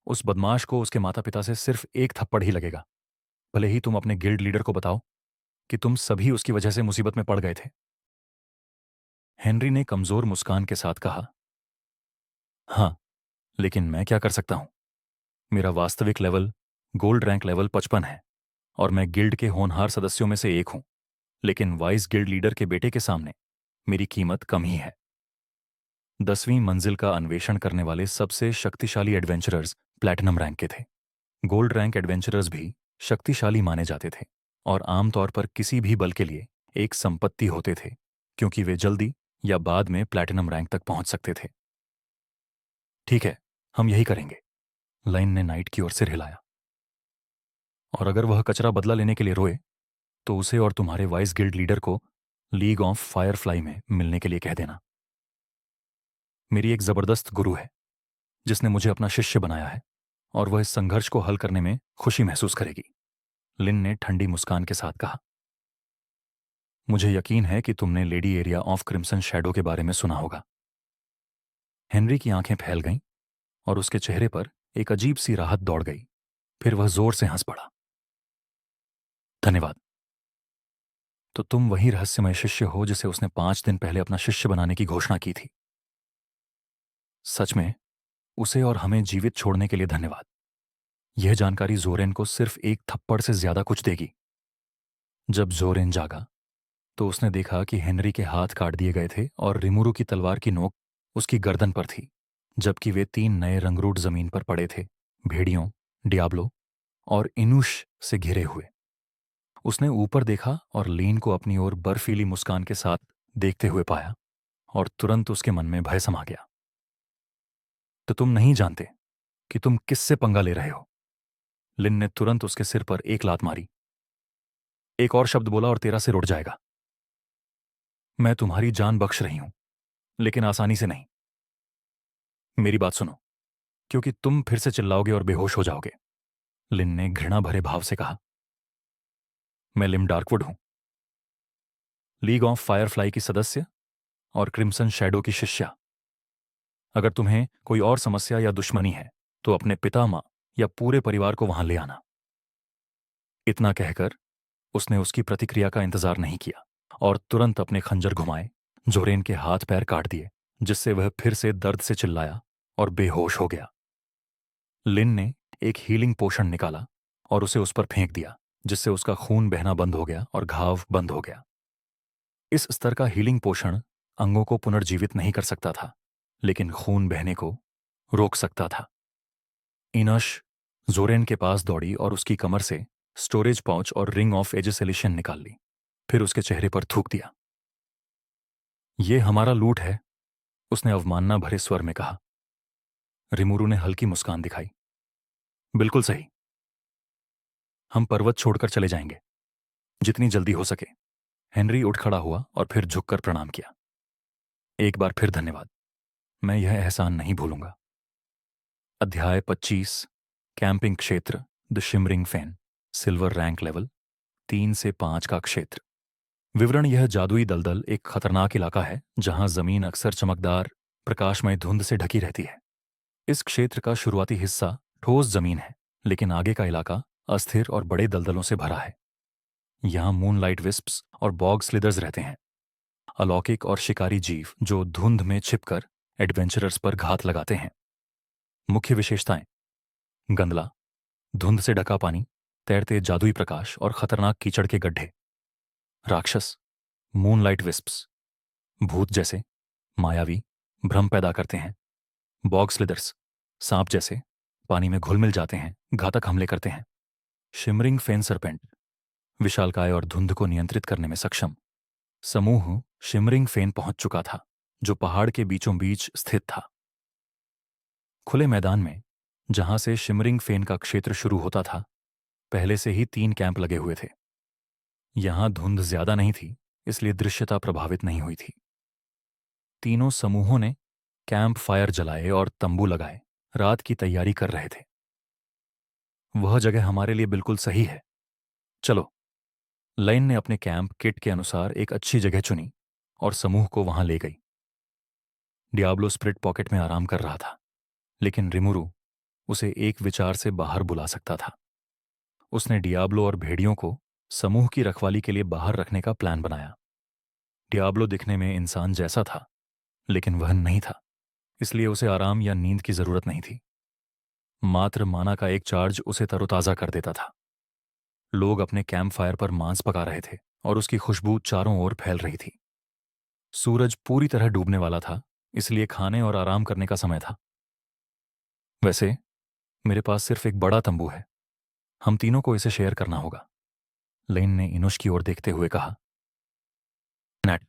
उस बदमाश को उसके माता पिता से सिर्फ एक थप्पड़ ही लगेगा, भले ही तुम अपने गिल्ड लीडर को बताओ कि तुम सभी उसकी वजह से मुसीबत में पड़ गए थे, हेनरी ने कमजोर मुस्कान के साथ कहा। हाँ, लेकिन मैं क्या कर सकता हूं? मेरा वास्तविक लेवल गोल्ड रैंक लेवल 55 है और मैं गिल्ड के होनहार सदस्यों में से एक हूं, लेकिन वाइस गिल्ड लीडर के बेटे के सामने मेरी कीमत कम ही है। 10वीं मंजिल का अन्वेषण करने वाले सबसे शक्तिशाली एडवेंचरर्स प्लैटिनम रैंक के थे। गोल्ड रैंक एडवेंचरर्स भी शक्तिशाली माने जाते थे और आमतौर पर किसी भी बल के लिए एक संपत्ति होते थे, क्योंकि वे जल्दी या बाद में प्लैटिनम रैंक तक पहुंच सकते थे। ठीक है, हम यही करेंगे। लाइन ने नाइट की ओर सिर हिलाया। और अगर वह कचरा बदला लेने के लिए रोए तो उसे और तुम्हारे वाइस गिल्ड लीडर को लीग ऑफ फायरफ्लाई में मिलने के लिए कह देना। मेरी एक जबरदस्त गुरु है जिसने मुझे अपना शिष्य बनाया है और वह इस संघर्ष को हल करने में खुशी महसूस करेगी। लिन ने ठंडी मुस्कान के साथ कहा। मुझे यकीन है कि तुमने lady area of crimson shadow के बारे में सुना होगा। हेनरी की आंखें फैल गईं और उसके चेहरे पर एक अजीब सी राहत दौड़ गई। फिर वह जोर से हंस पड़ा। धन्यवाद। तो तुम वही रहस्यमय शिष्य हो जिसे उसने 5 दिन पहले अपना शिष्य बनाने की घोषणा की थी। सच में, उसे और हमें जीवित छोड़ने के लिए धन्यवाद। यह जानकारी जोरेन को सिर्फ एक थप्पड़ से ज्यादा कुछ देगी। जब जोरेन जागा तो उसने देखा कि हेनरी के हाथ काट दिए गए थे और रिमुरु की तलवार की नोक उसकी गर्दन पर थी, जबकि वे 3 नए रंगरूट जमीन पर पड़े थे, भेड़ियों, डियाब्लो और इनुश से घिरे हुए। उसने ऊपर देखा और लीन को अपनी ओर बर्फीली मुस्कान के साथ देखते हुए पाया और तुरंत उसके मन में भय समा गया। तो तुम नहीं जानते कि तुम किससे पंगा ले रहे हो। लिन ने तुरंत उसके सिर पर एक लात मारी। एक और शब्द बोला और तेरा सिर उड़ जाएगा। मैं तुम्हारी जान बख्श रही हूं, लेकिन आसानी से नहीं। मेरी बात सुनो, क्योंकि तुम फिर से चिल्लाओगे और बेहोश हो जाओगे। लिन ने घृणा भरे भाव से कहा। मैं लिम डार्कवुड हूं, लीग ऑफ फायरफ्लाई की सदस्य और क्रिम्सन शैडो की शिष्या। अगर तुम्हें कोई और समस्या या दुश्मनी है तो अपने पिता मां या पूरे परिवार को वहां ले आना। इतना कहकर उसने उसकी प्रतिक्रिया का इंतजार नहीं किया और तुरंत अपने खंजर घुमाए जोरेन के हाथ पैर काट दिए, जिससे वह फिर से दर्द से चिल्लाया और बेहोश हो गया। लिन ने एक हीलिंग पोशन निकाला और उसे उस पर फेंक दिया, जिससे उसका खून बहना बंद हो गया और घाव बंद हो गया। इस स्तर का हीलिंग पोषण अंगों को पुनर्जीवित नहीं कर सकता था, लेकिन खून बहने को रोक सकता था। इनश जोरेन के पास दौड़ी और उसकी कमर से स्टोरेज पाउच और रिंग ऑफ एजिसेलिशन निकाल ली। फिर उसके चेहरे पर थूक दिया। ये हमारा लूट है, उसने अवमानना भरे स्वर में कहा। रिमुरु ने हल्की मुस्कान दिखाई। बिल्कुल सही। हम पर्वत छोड़कर चले जाएंगे, जितनी जल्दी हो सके। हेनरी उठ खड़ा हुआ और फिर झुककर प्रणाम किया। एक बार फिर धन्यवाद, मैं यह एहसान नहीं भूलूंगा। अध्याय 25। कैंपिंग क्षेत्र the shimmering fan, silver rank level 3 से 5 का क्षेत्र। विवरण। यह जादुई दलदल एक खतरनाक इलाका है जहां जमीन अक्सर चमकदार प्रकाशमय धुंध से ढकी रहती है। इस क्षेत्र का शुरुआती हिस्सा ठोस जमीन है, लेकिन आगे का इलाका अस्थिर और बड़े दलदलों से भरा है। यहां मूनलाइट विस्प्स और बॉग स्लिदर्स रहते हैं, अलौकिक और शिकारी जीव जो धुंध में छिपकर एडवेंचरर्स पर घात लगाते हैं। मुख्य विशेषताएं: गंदला, धुंध से ढका पानी, तैरते जादुई प्रकाश और खतरनाक कीचड़ के गड्ढे। राक्षस, मूनलाइट विस्प्स, भूत जैसे, मायावी, भ्रम पैदा करते हैं। बॉग स्लिदर्स, सांप जैसे, पानी में घुल मिल जाते हैं, घातक हमले करते हैं। शिमरिंग फेन सरपेंट, विशालकाय और धुंध को नियंत्रित करने में सक्षम। समूह शिमरिंग फेन पहुंच चुका था, जो पहाड़ के बीचों बीच स्थित था। खुले मैदान में, जहां से शिमरिंग फेन का क्षेत्र शुरू होता था, पहले से ही 3 कैंप लगे हुए थे। यहां धुंध ज्यादा नहीं थी, इसलिए दृश्यता प्रभावित नहीं हुई थी। तीनों समूहों ने कैंप फायर जलाए और तंबू लगाए, रात की तैयारी कर रहे थे। वह जगह हमारे लिए बिल्कुल सही है। चलो। लाइन ने अपने कैंप किट के अनुसार एक अच्छी जगह चुनी और समूह को वहां ले गई। डियाब्लो स्प्रिट पॉकेट में आराम कर रहा था, लेकिन रिमुरु उसे एक विचार से बाहर बुला सकता था। उसने डियाब्लो और भेड़ियों को समूह की रखवाली के लिए बाहर रखने का प्लान बनाया। डियाब्लो दिखने में इंसान जैसा था, लेकिन वह नहीं था, इसलिए उसे आराम या नींद की जरूरत नहीं थी। मात्र माना का एक चार्ज उसे तरोताजा कर देता था। लोग अपने कैंप फायर पर मांस पका रहे थे और उसकी खुशबू चारों ओर फैल रही थी। सूरज पूरी तरह डूबने वाला था, इसलिए खाने और आराम करने का समय था। वैसे मेरे पास सिर्फ एक बड़ा तंबू है, हम तीनों को इसे शेयर करना होगा, लेन ने इनुश की ओर देखते हुए कहा। नेट,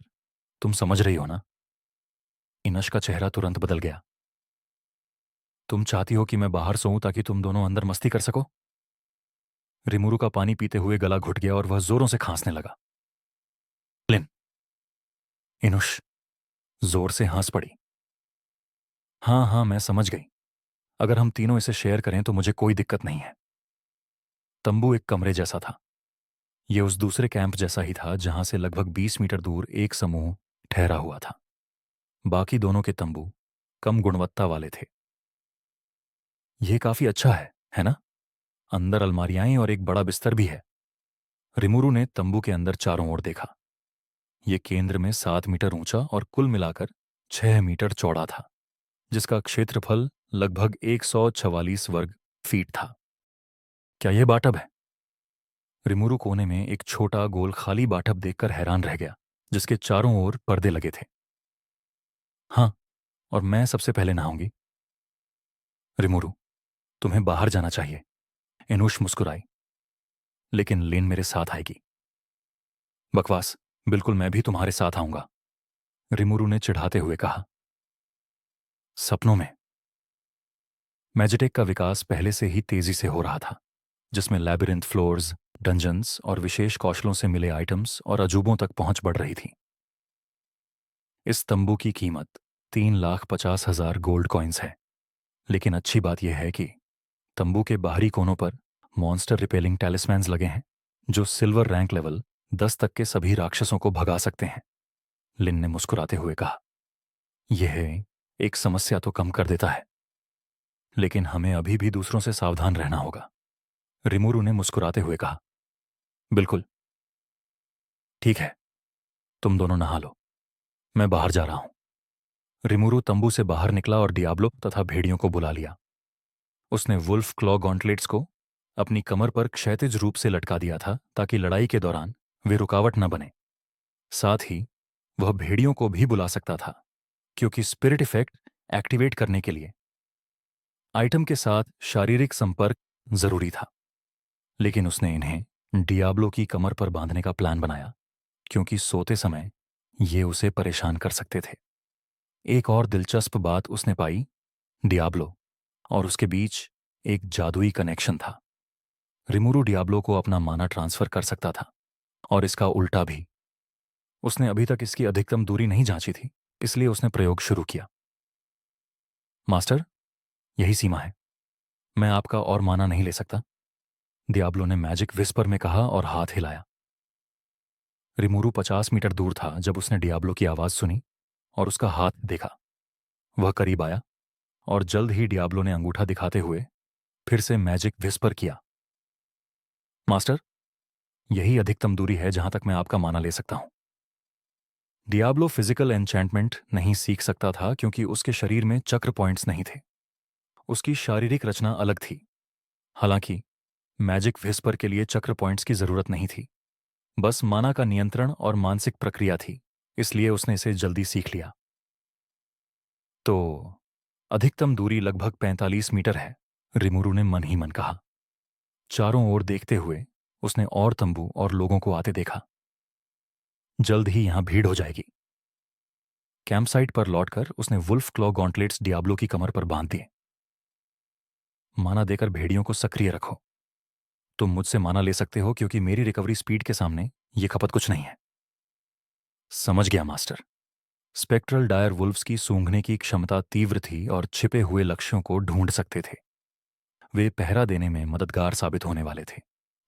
तुम समझ रही हो ना? इनश का चेहरा तुरंत बदल गया। तुम चाहती हो कि मैं बाहर सोऊं ताकि तुम दोनों अंदर मस्ती कर सको? रिमुरु का पानी पीते हुए गला घुट गया और वह जोरों से खांसने लगा। लिन, इनुश जोर से हंस पड़ी। हाँ हाँ, मैं समझ गई। अगर हम तीनों इसे शेयर करें तो मुझे कोई दिक्कत नहीं है। तंबू एक कमरे जैसा था। यह उस दूसरे कैंप जैसा ही था जहां से लगभग 20 मीटर दूर एक समूह ठहरा हुआ था। बाकी दोनों के तंबू कम गुणवत्ता वाले थे। यह काफी अच्छा है ना? अंदर अलमारियां और एक बड़ा बिस्तर भी है। रिमुरु ने तंबू के अंदर चारों ओर देखा। यह केंद्र में 7 मीटर ऊंचा और कुल मिलाकर 6 मीटर चौड़ा था, जिसका क्षेत्रफल लगभग 144 वर्ग फीट था। क्या यह बाटब है? रिमुरु कोने में एक छोटा गोल खाली बाटब देखकर हैरान रह गया, जिसके चारों ओर पर्दे लगे थे। हाँ, और मैं सबसे पहले नहाऊंगी। रिमुरु, तुम्हें बाहर जाना चाहिए। इनुश मुस्कुराई। लेकिन लिन मेरे साथ आएगी। बकवास, बिल्कुल मैं भी तुम्हारे साथ आऊंगा, रिमुरु ने चिढ़ाते हुए कहा। सपनों में। मैजिटेक का विकास पहले से ही तेजी से हो रहा था, जिसमें लैबिरिंथ फ्लोर्स, डंजन्स और विशेष कौशलों से मिले आइटम्स और अजूबों तक पहुंच बढ़ रही थी। इस तंबू की कीमत 3,50,000 गोल्ड कॉइन्स है। लेकिन अच्छी बात यह है कि तंबू के बाहरी कोनों पर मॉन्स्टर रिपेलिंग टैलिस्मैन्स लगे हैं, जो सिल्वर रैंक लेवल 10 तक के सभी राक्षसों को भगा सकते हैं। लिन ने मुस्कुराते हुए कहा। यह एक समस्या तो कम कर देता है, लेकिन हमें अभी भी दूसरों से सावधान रहना होगा, रिमुरु ने मुस्कुराते हुए कहा। बिल्कुल। ठीक है, तुम दोनों नहा लो, मैं बाहर जा रहा हूं। रिमुरु तंबू से बाहर निकला और डियाब्लो तथा भेड़ियों को बुला लिया। उसने वुल्फ क्लॉ गॉन्टलेट्स को अपनी कमर पर क्षैतिज रूप से लटका दिया था ताकि लड़ाई के दौरान वे रुकावट न बने। साथ ही वह भेड़ियों को भी बुला सकता था, क्योंकि स्पिरिट इफेक्ट एक्टिवेट करने के लिए आइटम के साथ शारीरिक संपर्क जरूरी था। लेकिन उसने इन्हें डियाब्लो की कमर पर बांधने का प्लान बनाया, क्योंकि सोते समय ये उसे परेशान कर सकते थे। एक और दिलचस्प बात उसने पाई, डियाब्लो और उसके बीच एक जादुई कनेक्शन था। रिमुरु डियाब्लो को अपना माना ट्रांसफर कर सकता था, और इसका उल्टा भी। उसने अभी तक इसकी अधिकतम दूरी नहीं जांची थी, इसलिए उसने प्रयोग शुरू किया। मास्टर, यही सीमा है, मैं आपका और माना नहीं ले सकता, डियाब्लो ने मैजिक विस्पर में कहा और हाथ हिलाया। रिमुरु 50 मीटर दूर था जब उसने डियाब्लो की आवाज सुनी और उसका हाथ देखा। वह करीब आया और जल्द ही डियाब्लो ने अंगूठा दिखाते हुए फिर से मैजिक विस्पर किया। मास्टर, यही अधिकतम दूरी है जहां तक मैं आपका माना ले सकता हूं। डियाब्लो फिजिकल एन्चेंटमेंट नहीं सीख सकता था क्योंकि उसके शरीर में चक्र पॉइंट्स नहीं थे। उसकी शारीरिक रचना अलग थी। हालांकि मैजिक विस्पर के लिए चक्र पॉइंट्स की जरूरत नहीं थी, बस माना का नियंत्रण और मानसिक प्रक्रिया थी, इसलिए उसने इसे जल्दी सीख लिया। तो अधिकतम दूरी लगभग 45 मीटर है, रिमुरु ने मन ही मन कहा। चारों ओर देखते हुए उसने और तंबू और लोगों को आते देखा। जल्द ही यहां भीड़ हो जाएगी। कैंपसाइट पर लौटकर उसने वुल्फ क्लॉ गॉन्टलेट्स डियाब्लो की कमर पर बांध दिए। माना देकर भेड़ियों को सक्रिय रखो। तुम मुझसे माना ले सकते हो क्योंकि मेरी रिकवरी स्पीड के सामने ये खपत कुछ नहीं है। समझ गया मास्टर। स्पेक्ट्रल डायर वुल्फ्स की सूंघने की क्षमता तीव्र थी और छिपे हुए लक्ष्यों को ढूंढ सकते थे। वे पहरा देने में मददगार साबित होने वाले थे।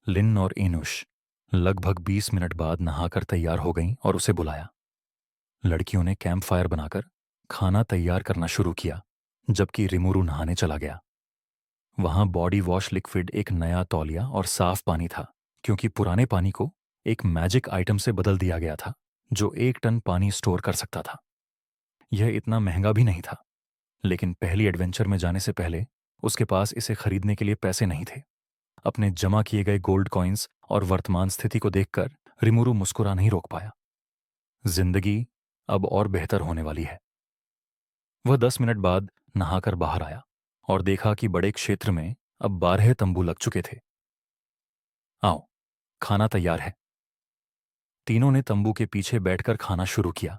लिन और इनुश लगभग 20 मिनट बाद नहाकर तैयार हो गईं और उसे बुलाया। लड़कियों ने कैंप फायर बनाकर खाना तैयार करना शुरू किया, जबकि रिमुरु नहाने चला गया। वहां बॉडी वॉश लिक्विड एक नया तौलिया और साफ पानी था, क्योंकि पुराने पानी को एक मैजिक आइटम से बदल दिया गया था जो 1 टन पानी स्टोर कर सकता था। यह इतना महंगा भी नहीं था, लेकिन पहली एडवेंचर में जाने से पहले उसके पास इसे खरीदने के लिए पैसे नहीं थे। अपने जमा किए गए गोल्ड कॉइन्स और वर्तमान स्थिति को देखकर रिमुरु मुस्कुरा नहीं रोक पाया। जिंदगी अब और बेहतर होने वाली है। वह 10 मिनट बाद नहाकर बाहर आया और देखा कि बड़े क्षेत्र में अब 12 तंबू लग चुके थे। आओ, खाना तैयार है। तीनों ने तंबू के पीछे बैठकर खाना शुरू किया,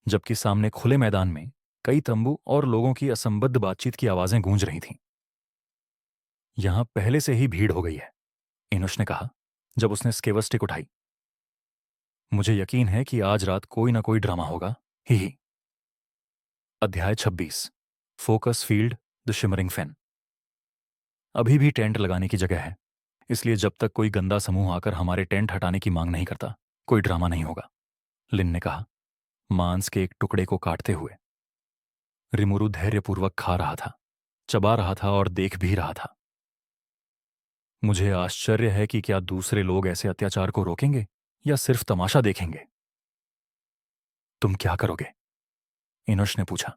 जबकि सामने खुले मैदान में कई तंबू और लोगों की असंबद्ध बातचीत की आवाजें गूंज रही थीं। यहां पहले से ही भीड़ हो गई है, इनुश ने कहा जब उसने स्केवर स्टिक उठाई। मुझे यकीन है कि आज रात कोई ना कोई ड्रामा होगा। ही। अध्याय 26। फोकस फील्ड, द शिमरिंग फेन। अभी भी टेंट लगाने की जगह है, इसलिए जब तक कोई गंदा समूह आकर हमारे टेंट हटाने की मांग नहीं करता, कोई ड्रामा नहीं होगा, लिन ने कहा, मांस के एक टुकड़े को काटते हुए। रिमुरु धैर्यपूर्वक खा रहा था, चबा रहा था और देख भी रहा था। मुझे आश्चर्य है कि क्या दूसरे लोग ऐसे अत्याचार को रोकेंगे या सिर्फ तमाशा देखेंगे। तुम क्या करोगे? इनुश ने पूछा।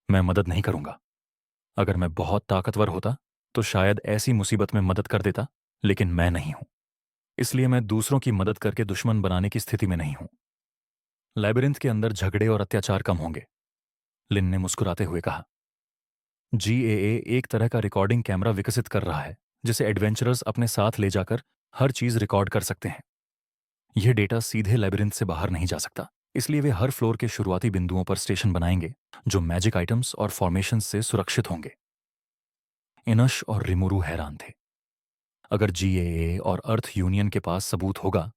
मैं मदद नहीं करूंगा। अगर मैं बहुत ताकतवर होता तो शायद ऐसी मुसीबत में मदद कर देता, लेकिन मैं नहीं हूं। इसलिए मैं दूसरों की मदद करके दुश्मन बनाने की स्थिति में नहीं हूं। लैबिरिंथ के अंदर झगड़े और अत्याचार कम होंगे, लिन ने मुस्कुराते हुए कहा। जीएए एक तरह का रिकॉर्डिंग कैमरा विकसित कर रहा है जिसे एडवेंचरर्स अपने साथ ले जाकर हर चीज रिकॉर्ड कर सकते हैं। यह डेटा सीधे लैबिरिंथ से बाहर नहीं जा सकता, इसलिए वे हर फ्लोर के शुरुआती बिंदुओं पर स्टेशन बनाएंगे जो मैजिक आइटम्स और फॉर्मेशन से सुरक्षित होंगे। इनश और रिमुरु हैरान थे। अगर जीएए और अर्थ यूनियन के पास सबूत होगा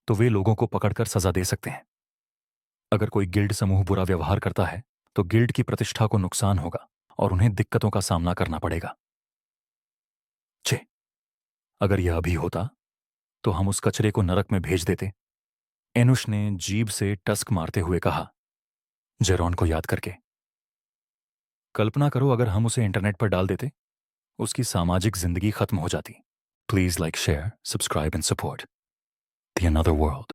तो वे लोगों को पकड़कर सजा दे सकते हैं। अगर कोई गिल्ड समूह बुरा व्यवहार करता है तो गिल्ड की प्रतिष्ठा को नुकसान होगा और उन्हें दिक्कतों का सामना करना पड़ेगा। छे, अगर यह अभी होता तो हम उस कचरे को नरक में भेज देते, एनुश ने जीभ से टस्क मारते हुए कहा, जेरॉन को याद करके। कल्पना करो अगर हम उसे इंटरनेट पर डाल देते, उसकी सामाजिक जिंदगी खत्म हो जाती। Please like, share, subscribe and support the another world.